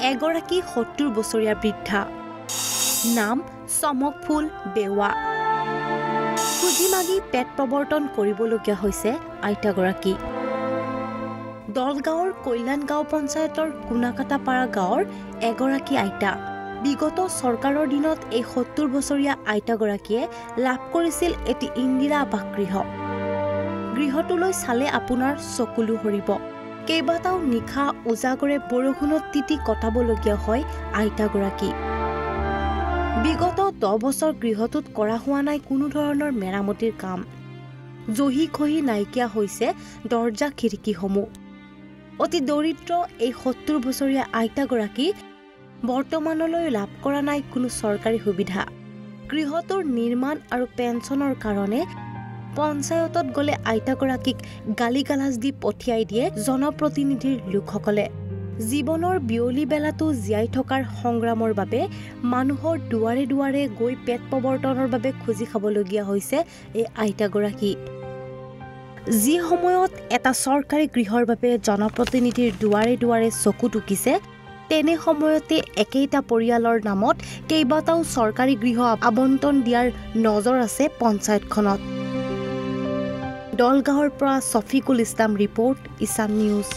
এগৰাকী ৭০ বছৰীয়া বৃদ্ধা নাম চমকফুল বেৱা খুজি মাগি পেট প্ৰৱৰ্তন কৰিবলগীয়া হৈছে আইতাগৰাকী দলগাঁৱৰ কল্যাণ গাঁও পঞ্চায়তৰ কুনাকাটাপাৰা গাঁৱৰ এগৰাকী আইতা বিগত চৰকাৰৰ দিনত এই ৭০ বছৰীয়া আইতাগৰাকীয়ে লাভ কৰিছিল এটি ইন্দিৰা আৱাস গৃহটোলৈ চালে আপোনাৰ চকুলো হৰিব কেইবাটাও নিশা উজাগৰে বৰষুণত তিতি কটাবলগীয়া হয় আইতাগৰাকী বিগত 10 বছৰ গৃহটোত কৰা হোৱা নাই কোনো ধৰণৰ মেৰামতিৰ কাম জহি খহি নাইকিয়া হৈছে দৰ্জা খিৰিকীসমূহ অতি দৰিদ্ৰ এই ৭০ বছৰীয়া আইতাগৰাকী বৰ্তমানলৈ লাভ কৰা নাই কোনো চৰকাৰী সুবিধা গৃহটোৰ নিৰ্মাণ আৰু পেঞ্চনৰ কাৰণে পঞ্চায়তত গলে আইতাগৰাকীক গালিগালাজ দি পঠিয়াই দিয়ে জনপ্ৰতিনিধিৰ লোকসকলে জীৱনৰ বিয়লি বেলাটো জীয়াই থকাৰ সংগ্ৰামৰ বাবে মানুহৰ দুৱাৰে দুৱাৰে গৈ পেট প্ৰৱৰ্তনৰ বাবে খুজি খাবলগীয়া হৈছে এই আইতাগৰাকী যি সময়ত এটা চৰকাৰী গৃহৰ বাবে জনপ্ৰতিনিধিৰ দুৱাৰে দুৱাৰে চকু টুকিছে তেনে সময়তে একেইটা পৰিয়ালৰ নামত কেইবাটাও চৰকাৰী গৃহ আবণ্টন দিয়াৰ নজৰ আছে পঞ্চায়তখনত দলগাঁৱৰ পৰা ছফিকুল ইছলাম ৰিপৰ্ট ইছান নিউজ